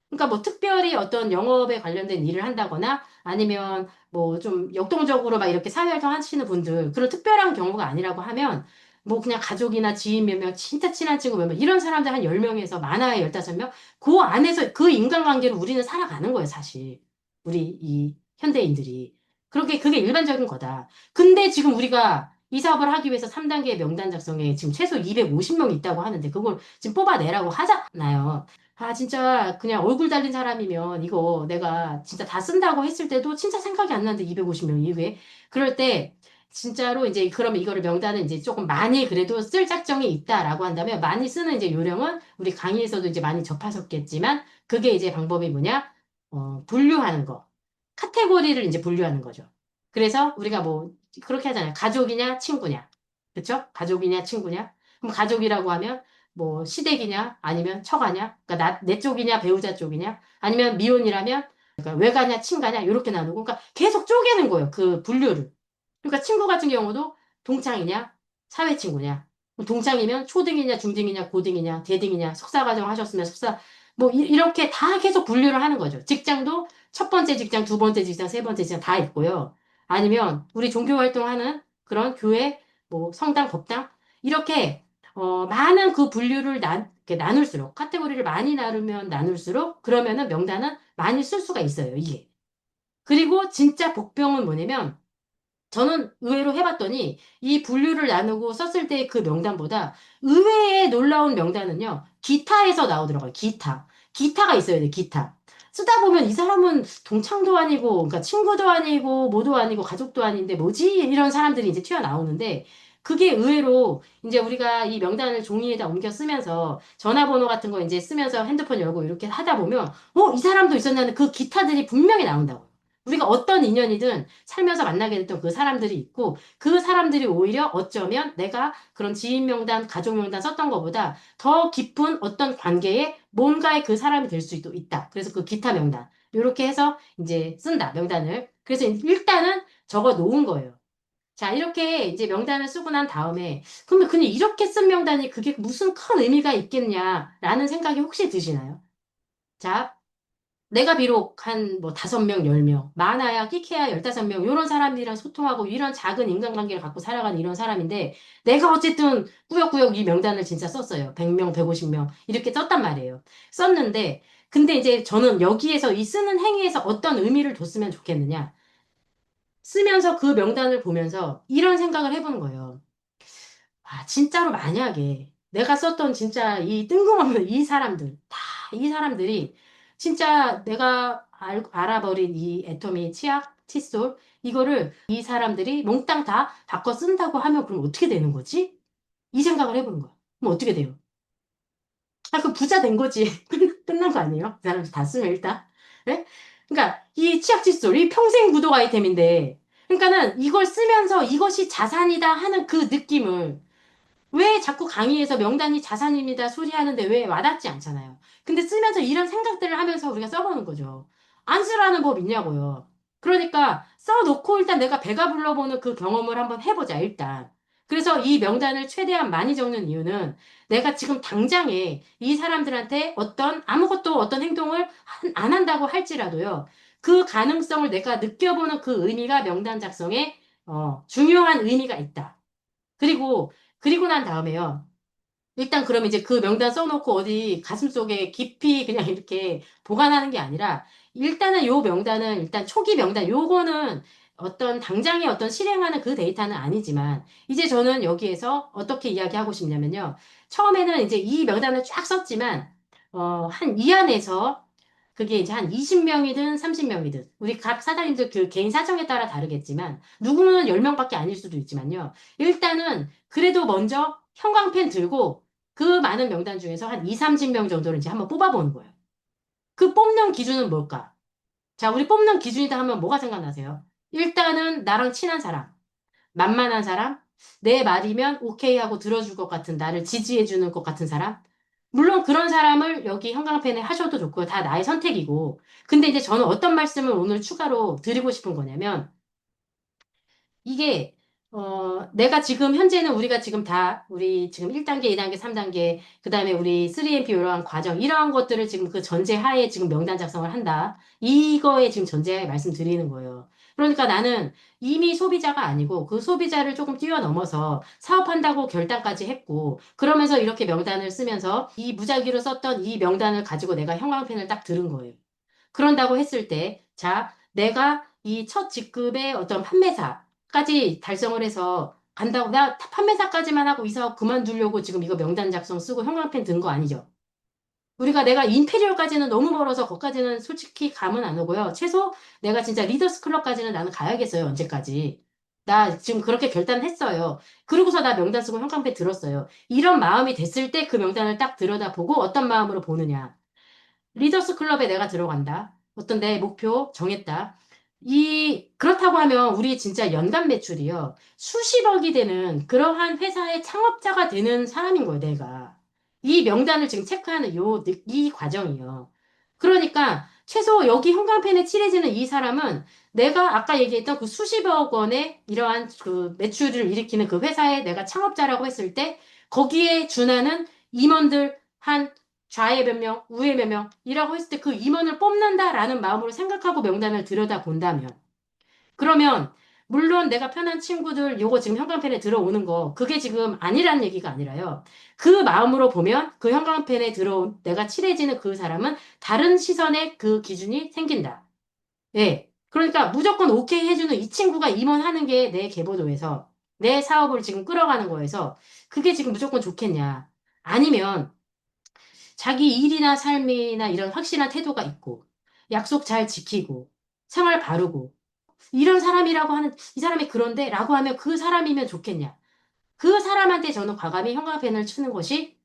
그러니까 뭐 특별히 어떤 영업에 관련된 일을 한다거나 아니면 뭐 좀 역동적으로 막 이렇게 사회활동 하시는 분들 그런 특별한 경우가 아니라고 하면 뭐 그냥 가족이나 지인 몇 명, 진짜 친한 친구 몇 명, 이런 사람들 한 10명에서 많아야 15명? 그 안에서 그 인간관계를 우리는 살아가는 거예요, 사실. 우리 이 현대인들이. 그게 일반적인 거다. 근데 지금 우리가 이 사업을 하기 위해서 3단계 명단 작성에 지금 최소 250명 있다고 하는데 그걸 지금 뽑아내라고 하잖아요. 아, 진짜 그냥 얼굴 달린 사람이면 이거 내가 진짜 다 쓴다고 했을 때도 진짜 생각이 안 나는데 250명 이후에. 그럴 때 진짜로 이제 그러면 이거를 명단을 이제 조금 많이 그래도 쓸 작정이 있다라고 한다면 많이 쓰는 이제 요령은 우리 강의에서도 이제 많이 접하셨겠지만 그게 이제 방법이 뭐냐? 분류하는 거. 카테고리를 이제 분류하는 거죠. 그래서 우리가 뭐 그렇게 하잖아요. 가족이냐, 친구냐. 그쵸? 가족이냐, 친구냐. 그럼 가족이라고 하면 뭐 시댁이냐 아니면 처가냐 그러니까 내 쪽이냐 배우자 쪽이냐 아니면 미혼이라면 그러니까 외가냐 친가냐 이렇게 나누고 그러니까 계속 쪼개는 거예요 그 분류를 그러니까 친구 같은 경우도 동창이냐 사회 친구냐 동창이면 초등이냐 중등이냐 고등이냐 대등이냐 석사과정 하셨으면 석사 뭐 이렇게 다 계속 분류를 하는 거죠 직장도 첫 번째 직장 두 번째 직장 세 번째 직장 다 있고요 아니면 우리 종교 활동하는 그런 교회 뭐 성당 법당 이렇게 많은 그 분류를 이렇게 나눌수록, 카테고리를 많이 나누면 나눌수록, 그러면은 명단은 많이 쓸 수가 있어요, 이게. 그리고 진짜 복병은 뭐냐면, 저는 의외로 해봤더니, 이 분류를 나누고 썼을 때 그 명단보다 의외의 놀라운 명단은요, 기타에서 나오더라고요, 기타. 기타가 있어야 돼, 기타. 쓰다 보면 이 사람은 동창도 아니고, 그러니까 친구도 아니고, 뭐도 아니고, 가족도 아닌데, 뭐지? 이런 사람들이 이제 튀어나오는데, 그게 의외로 이제 우리가 이 명단을 종이에다 옮겨 쓰면서 전화번호 같은 거 이제 쓰면서 핸드폰 열고 이렇게 하다 보면, 이 사람도 있었나는 그 기타들이 분명히 나온다고. 우리가 어떤 인연이든 살면서 만나게 됐던 그 사람들이 있고 그 사람들이 오히려 어쩌면 내가 그런 지인 명단, 가족 명단 썼던 것보다 더 깊은 어떤 관계에 뭔가의 그 사람이 될 수도 있다. 그래서 그 기타 명단. 이렇게 해서 이제 쓴다, 명단을. 그래서 일단은 적어 놓은 거예요. 자, 이렇게 이제 명단을 쓰고 난 다음에, 그러면 그냥 이렇게 쓴 명단이 그게 무슨 큰 의미가 있겠냐라는 생각이 혹시 드시나요? 자, 내가 비록 한 뭐 5명, 10명, 많아야 끼케야 15명, 이런 사람들이랑 소통하고 이런 작은 인간관계를 갖고 살아가는 이런 사람인데, 내가 어쨌든 꾸역꾸역 이 명단을 진짜 썼어요. 100명, 150명, 이렇게 썼단 말이에요. 썼는데, 근데 이제 저는 여기에서 이 쓰는 행위에서 어떤 의미를 뒀으면 좋겠느냐. 쓰면서 그 명단을 보면서 이런 생각을 해보는 거예요. 아, 진짜로 만약에 내가 썼던 진짜 이 뜬금없는 이 사람들, 다 이 사람들이 진짜 내가 알아버린 이 애터미 치약, 칫솔, 이거를 이 사람들이 몽땅 다 바꿔 쓴다고 하면 그럼 어떻게 되는 거지? 이 생각을 해보는 거야. 그럼 어떻게 돼요? 아, 그 부자 된 거지. 끝난 거 아니에요? 그 사람 다 쓰면 일단. 네? 그러니까 이 치약 칫솔, 이 평생 구독 아이템인데, 그러니까는 이걸 쓰면서 이것이 자산이다 하는 그 느낌을 왜 자꾸 강의에서 명단이 자산입니다 소리 하는데 왜 와닿지 않잖아요. 근데 쓰면서 이런 생각들을 하면서 우리가 써보는 거죠. 안 쓰라는 법 있냐고요. 그러니까 써놓고 일단 내가 배가 불러보는 그 경험을 한번 해보자, 일단. 그래서 이 명단을 최대한 많이 적는 이유는 내가 지금 당장에 이 사람들한테 아무것도 어떤 행동을 안 한다고 할지라도요. 그 가능성을 내가 느껴보는 그 의미가 명단 작성에 중요한 의미가 있다. 그리고 난 다음에요. 일단 그럼 이제 그 명단 써놓고 어디 가슴속에 깊이 그냥 이렇게 보관하는 게 아니라 일단은 요 명단은 일단 초기 명단 요거는 어떤 당장에 어떤 실행하는 그 데이터는 아니지만 이제 저는 여기에서 어떻게 이야기하고 싶냐면요. 처음에는 이제 이 명단을 쫙 썼지만 한 이 안에서 그게 이제 한 20명이든 30명이든 우리 각 사장님들 그 개인 사정에 따라 다르겠지만 누구는 10명밖에 아닐 수도 있지만요. 일단은 그래도 먼저 형광펜 들고 그 많은 명단 중에서 한 2, 30명 정도를 이제 한번 뽑아보는 거예요. 그 뽑는 기준은 뭘까? 자, 우리 뽑는 기준이다 하면 뭐가 생각나세요? 일단은 나랑 친한 사람, 만만한 사람, 내 말이면 오케이 하고 들어줄 것 같은, 나를 지지해주는 것 같은 사람. 물론 그런 사람을 여기 형광펜에 하셔도 좋고요. 다 나의 선택이고. 근데 이제 저는 어떤 말씀을 오늘 추가로 드리고 싶은 거냐면, 이게 내가 지금 현재는 우리가 지금 다 우리 지금 1단계, 2단계, 3단계 그다음에 우리 3MP 이러한 과정 이러한 것들을 지금 그 전제하에 지금 명단 작성을 한다. 이거에 지금 전제하에 말씀드리는 거예요. 그러니까 나는 이미 소비자가 아니고 그 소비자를 조금 뛰어넘어서 사업한다고 결단까지 했고 그러면서 이렇게 명단을 쓰면서 이 무작위로 썼던 이 명단을 가지고 내가 형광펜을 딱 들은 거예요. 그런다고 했을 때, 자, 내가 이 첫 직급의 어떤 판매사까지 달성을 해서 간다고, 나 판매사까지만 하고 이 사업 그만두려고 지금 이거 명단 작성 쓰고 형광펜 든 거 아니죠? 내가 인페리얼까지는 너무 멀어서 거기까지는 솔직히 감은 안 오고요. 최소 내가 진짜 리더스 클럽까지는 나는 가야겠어요, 언제까지. 나 지금 그렇게 결단했어요. 그러고서 나 명단 쓰고 형광펜 들었어요. 이런 마음이 됐을 때 그 명단을 딱 들여다보고 어떤 마음으로 보느냐. 리더스 클럽에 내가 들어간다. 어떤 내 목표 정했다. 그렇다고 하면 우리 진짜 연간 매출이요. 수십억이 되는 그러한 회사의 창업자가 되는 사람인 거예요, 내가. 이 명단을 지금 체크하는 이 과정이요. 그러니까 최소 여기 형광펜에 칠해지는 이 사람은 내가 아까 얘기했던 그 수십억 원의 이러한 그 매출을 일으키는 그 회사에 내가 창업자라고 했을 때 거기에 준하는 임원들 한 좌에 몇 명, 우에 몇 명이라고 했을 때 그 임원을 뽑는다라는 마음으로 생각하고 명단을 들여다본다면 그러면 물론 내가 편한 친구들 요거 지금 형광펜에 들어오는 거 그게 지금 아니라는 얘기가 아니라요. 그 마음으로 보면 그 형광펜에 들어온 내가 칠해지는 그 사람은 다른 시선의 그 기준이 생긴다. 예. 그러니까 무조건 오케이 해주는 이 친구가 임원하는 게 내 계보도에서 내 사업을 지금 끌어가는 거에서 그게 지금 무조건 좋겠냐. 아니면 자기 일이나 삶이나 이런 확실한 태도가 있고, 약속 잘 지키고, 생활 바르고, 이런 사람이라고 하는, 이 사람이 그런데? 라고 하면 그 사람이면 좋겠냐. 그 사람한테 저는 과감히 형광펜을 치는 것이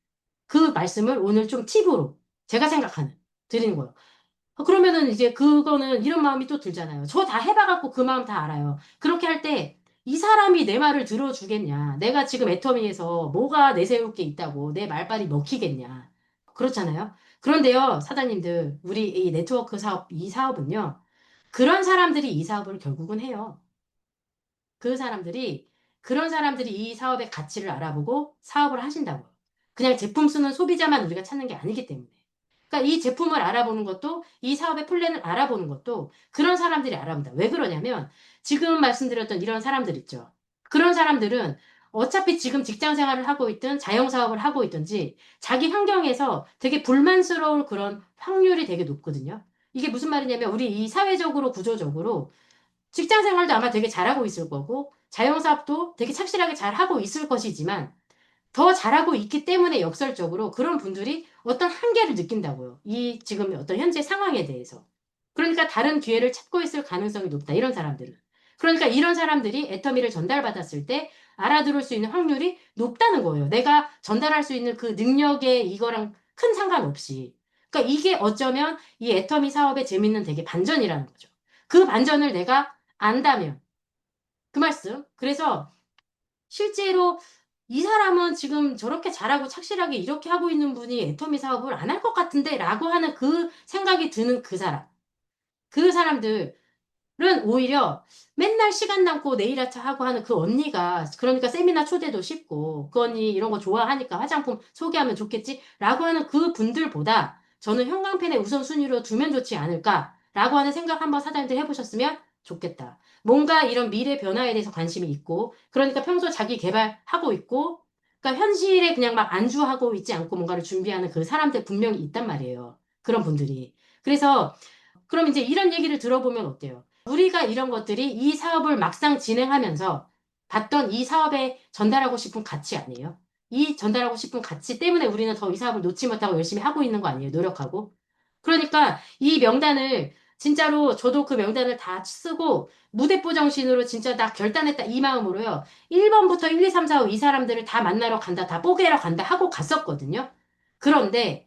그 말씀을 오늘 좀 팁으로 제가 생각하는, 드리는 거예요. 그러면은 이제 그거는 이런 마음이 또 들잖아요. 저 다 해봐갖고 그 마음 다 알아요. 그렇게 할 때 이 사람이 내 말을 들어주겠냐. 내가 지금 애터미에서 뭐가 내세울 게 있다고 내 말빨이 먹히겠냐. 그렇잖아요. 그런데요, 사장님들, 우리 이 네트워크 사업, 이 사업은요, 그런 사람들이 이 사업을 결국은 해요. 그 사람들이, 그런 사람들이 이 사업의 가치를 알아보고 사업을 하신다고요. 그냥 제품 쓰는 소비자만 우리가 찾는 게 아니기 때문에. 그러니까 이 제품을 알아보는 것도, 이 사업의 플랜을 알아보는 것도 그런 사람들이 알아본다. 왜 그러냐면, 지금 말씀드렸던 이런 사람들 있죠. 그런 사람들은 어차피 지금 직장 생활을 하고 있든 자영사업을 하고 있든지 자기 환경에서 되게 불만스러울 그런 확률이 되게 높거든요. 이게 무슨 말이냐면 우리 이 사회적으로 구조적으로 직장 생활도 아마 되게 잘하고 있을 거고, 자영사업도 되게 착실하게 잘하고 있을 것이지만, 더 잘하고 있기 때문에 역설적으로 그런 분들이 어떤 한계를 느낀다고요. 이 지금 어떤 현재 상황에 대해서. 그러니까 다른 기회를 찾고 있을 가능성이 높다. 이런 사람들은. 그러니까 이런 사람들이 애터미를 전달받았을 때 알아들을 수 있는 확률이 높다는 거예요. 내가 전달할 수 있는 그 능력의 이거랑 큰 상관없이. 그러니까 이게 어쩌면 이 애터미 사업의 재밌는 되게 반전이라는 거죠. 그 반전을 내가 안다면 그 말씀. 그래서 실제로 이 사람은 지금 저렇게 잘하고 착실하게 이렇게 하고 있는 분이 애터미 사업을 안 할 것 같은데 라고 하는 그 생각이 드는 그 사람. 그 사람들은 오히려 맨날 시간 남고 네일 아트 하고 하는 그 언니가 그러니까 세미나 초대도 쉽고 그 언니 이런 거 좋아하니까 화장품 소개하면 좋겠지 라고 하는 그 분들보다 저는 형광펜에 우선순위로 두면 좋지 않을까 라고 하는 생각 한번 사장님들 해보셨으면 좋겠다. 뭔가 이런 미래 변화에 대해서 관심이 있고 그러니까 평소 자기 개발하고 있고 그러니까 현실에 그냥 막 안주하고 있지 않고 뭔가를 준비하는 그 사람들 분명히 있단 말이에요. 그런 분들이. 그래서 그럼 이제 이런 얘기를 들어보면 어때요? 우리가 이런 것들이 이 사업을 막상 진행하면서 봤던 이 사업에 전달하고 싶은 가치 아니에요? 이 전달하고 싶은 가치 때문에 우리는 더 이 사업을 놓지 못하고 열심히 하고 있는 거 아니에요? 노력하고. 그러니까 이 명단을 진짜로 저도 그 명단을 다 쓰고 무대뽀 정신으로 진짜 나 결단했다 이 마음으로요. 1번부터 1, 2, 3, 4, 5 이 사람들을 다 만나러 간다, 다 뽀개러 간다 하고 갔었거든요. 그런데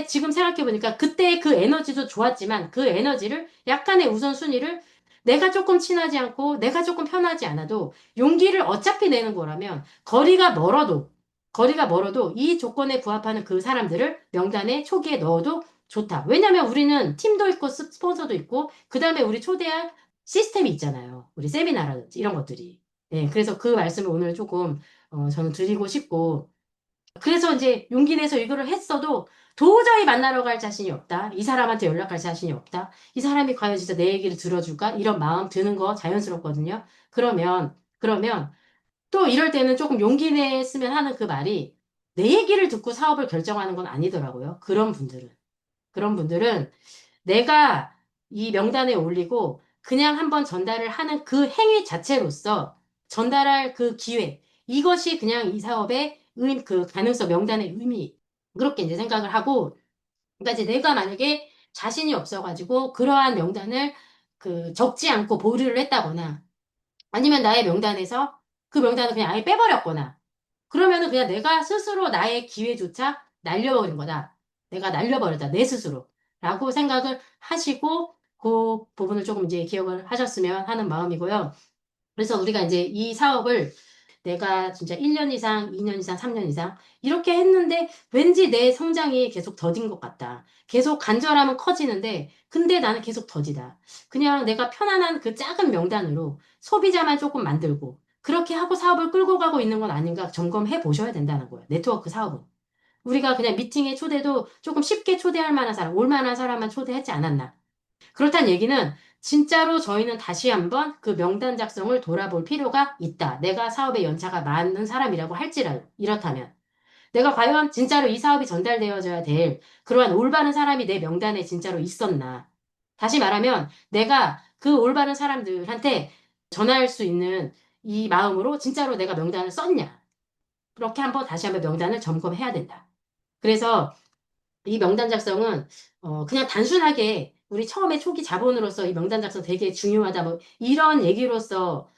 지금 생각해보니까 그때 그 에너지도 좋았지만 그 에너지를 약간의 우선순위를 내가 조금 친하지 않고 내가 조금 편하지 않아도 용기를 어차피 내는 거라면 거리가 멀어도 이 조건에 부합하는 그 사람들을 명단에 초기에 넣어도 좋다. 왜냐면 우리는 팀도 있고 스폰서도 있고 그다음에 우리 초대할 시스템이 있잖아요. 우리 세미나라든지 이런 것들이. 네, 그래서 그 말씀을 오늘 조금 저는 드리고 싶고 그래서 이제 용기 내서 이거를 했어도 도저히 만나러 갈 자신이 없다. 이 사람한테 연락할 자신이 없다. 이 사람이 과연 진짜 내 얘기를 들어줄까? 이런 마음 드는 거 자연스럽거든요. 그러면 또 이럴 때는 조금 용기 냈으면 하는 그 말이 내 얘기를 듣고 사업을 결정하는 건 아니더라고요. 그런 분들은 내가 이 명단에 올리고 그냥 한번 전달을 하는 그 행위 자체로서 전달할 그 기회, 이것이 그냥 이 사업의 그 가능성, 명단의 의미, 그렇게 이제 생각을 하고, 그러니까 이제 내가 만약에 자신이 없어가지고 그러한 명단을 적지 않고 보류를 했다거나 아니면 나의 명단에서 그 명단을 그냥 아예 빼버렸거나 그러면은 그냥 내가 스스로 나의 기회조차 날려버린 거다. 내가 날려버렸다. 내 스스로. 라고 생각을 하시고 그 부분을 조금 이제 기억을 하셨으면 하는 마음이고요. 그래서 우리가 이제 이 사업을 내가 진짜 1년 이상, 2년 이상, 3년 이상 이렇게 했는데 왠지 내 성장이 계속 더딘 것 같다. 계속 간절함은 커지는데 근데 나는 계속 더디다. 그냥 내가 편안한 그 작은 명단으로 소비자만 조금 만들고 그렇게 하고 사업을 끌고 가고 있는 건 아닌가 점검해 보셔야 된다는 거예요. 네트워크 사업은. 우리가 그냥 미팅에 초대도 조금 쉽게 초대할 만한 사람, 올 만한 사람만 초대하지 않았나. 그렇다는 얘기는 진짜로 저희는 다시 한번 그 명단 작성을 돌아볼 필요가 있다. 내가 사업에 연차가 많은 사람이라고 할지라도 이렇다면 내가 과연 진짜로 이 사업이 전달되어져야 될 그러한 올바른 사람이 내 명단에 진짜로 있었나. 다시 말하면 내가 그 올바른 사람들한테 전할 수 있는 이 마음으로 진짜로 내가 명단을 썼냐. 그렇게 한번 다시 한번 명단을 점검해야 된다. 그래서 이 명단 작성은 그냥 단순하게 우리 처음에 초기 자본으로서 이 명단 작성 되게 중요하다 뭐 이런 얘기로서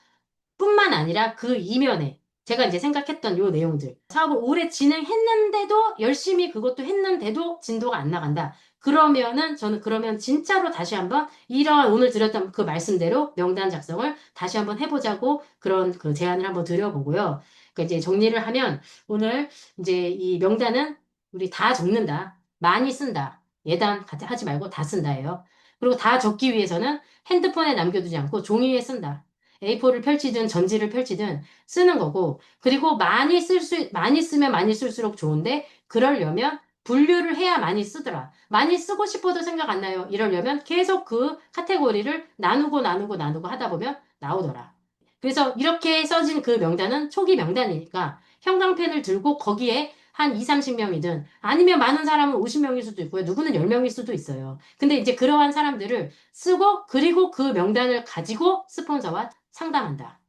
뿐만 아니라 그 이면에 제가 이제 생각했던 요 내용들 사업을 오래 진행했는데도 열심히 그것도 했는데도 진도가 안 나간다. 그러면은 저는 그러면 진짜로 다시 한번 이런 오늘 드렸던 그 말씀대로 명단 작성을 다시 한번 해보자고 그런 그 제안을 한번 드려보고요. 그러니까 이제 정리를 하면 오늘 이제 이 명단은 우리 다 적는다. 많이 쓴다. 예단 하지 말고 다 쓴다예요. 그리고 다 적기 위해서는 핸드폰에 남겨두지 않고 종이에 쓴다. A4를 펼치든 전지를 펼치든 쓰는 거고, 그리고 많이 쓰면 많이 쓸수록 좋은데, 그러려면 분류를 해야 많이 쓰더라. 많이 쓰고 싶어도 생각 안 나요. 이러려면 계속 그 카테고리를 나누고 하다 보면 나오더라. 그래서 이렇게 써진 그 명단은 초기 명단이니까 형광펜을 들고 거기에 한 2, 30명이든 아니면 많은 사람은 50명일 수도 있고요. 누구는 10명일 수도 있어요. 근데 이제 그러한 사람들을 쓰고 그리고 그 명단을 가지고 스폰서와 상담한다.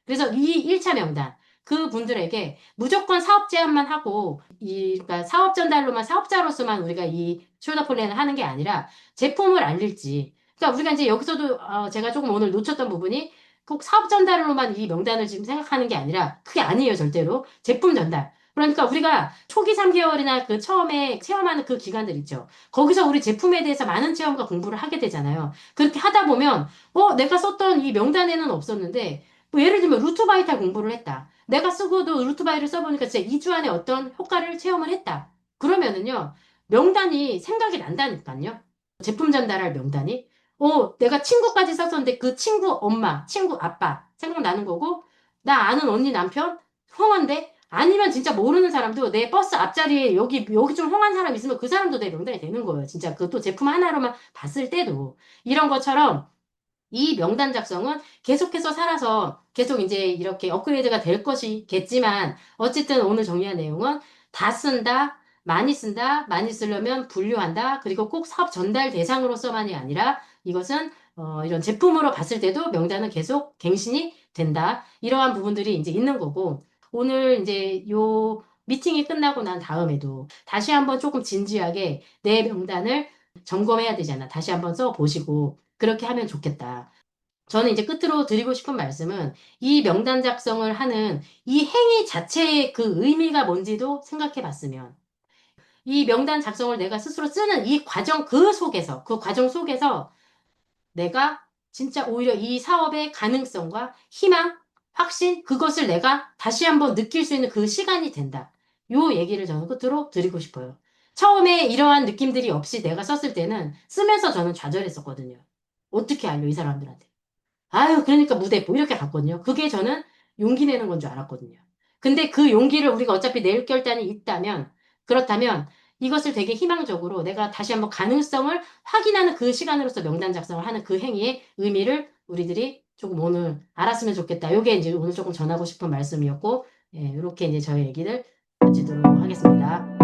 그래서 이 1차 명단, 그 분들에게 무조건 사업 제안만 하고, 그러니까 사업 전달로만, 사업자로서만 우리가 이 숄더 플랜을 하는 게 아니라 제품을 알릴지. 그러니까 우리가 이제 여기서도 제가 조금 오늘 놓쳤던 부분이 꼭 사업 전달로만 이 명단을 지금 생각하는 게 아니라 그게 아니에요, 절대로. 제품 전달. 그러니까 우리가 초기 3개월이나 그 처음에 체험하는 그 기간들 있죠. 거기서 우리 제품에 대해서 많은 체험과 공부를 하게 되잖아요. 그렇게 하다 보면, 내가 썼던 이 명단에는 없었는데, 뭐 예를 들면 루트바이탈 공부를 했다. 내가 쓰고도 루트바이를 써보니까 진짜 2주 안에 어떤 효과를 체험을 했다. 그러면은요, 명단이 생각이 난다니까요. 제품 전달할 명단이. 내가 친구까지 썼었는데 그 친구 엄마, 친구 아빠 생각나는 거고, 나 아는 언니 남편, 홍한데, 아니면 진짜 모르는 사람도 내 버스 앞자리에 여기 좀 홍한 사람 있으면 그 사람도 내 명단이 되는 거예요. 진짜 그것도 제품 하나로만 봤을 때도. 이런 것처럼 이 명단 작성은 계속해서 살아서 계속 이제 이렇게 업그레이드가 될 것이겠지만 어쨌든 오늘 정리한 내용은 다 쓴다, 많이 쓴다, 많이 쓰려면 분류한다, 그리고 꼭 사업 전달 대상으로서만이 아니라 이것은 이런 제품으로 봤을 때도 명단은 계속 갱신이 된다. 이러한 부분들이 이제 있는 거고 오늘 이제 요 미팅이 끝나고 난 다음에도 다시 한번 조금 진지하게 내 명단을 점검해야 되잖아. 다시 한번 써보시고 그렇게 하면 좋겠다. 저는 이제 끝으로 드리고 싶은 말씀은 이 명단 작성을 하는 이 행위 자체의 그 의미가 뭔지도 생각해 봤으면 이 명단 작성을 내가 스스로 쓰는 이 과정 그 과정 속에서 내가 진짜 오히려 이 사업의 가능성과 희망, 확신, 그것을 내가 다시 한번 느낄 수 있는 그 시간이 된다. 요 얘기를 저는 끝으로 드리고 싶어요. 처음에 이러한 느낌들이 없이 내가 썼을 때는 쓰면서 저는 좌절했었거든요. 어떻게 알려, 이 사람들한테. 아유, 그러니까 무대뽀 이렇게 갔거든요. 그게 저는 용기 내는 건 줄 알았거든요. 근데 그 용기를 우리가 어차피 낼 결단이 있다면, 그렇다면 이것을 되게 희망적으로 내가 다시 한번 가능성을 확인하는 그 시간으로서 명단 작성을 하는 그 행위의 의미를 우리들이 조금 오늘 알았으면 좋겠다. 요게 이제 오늘 조금 전하고 싶은 말씀이었고, 예, 이렇게 이제 저희 얘기를 마치도록 하겠습니다.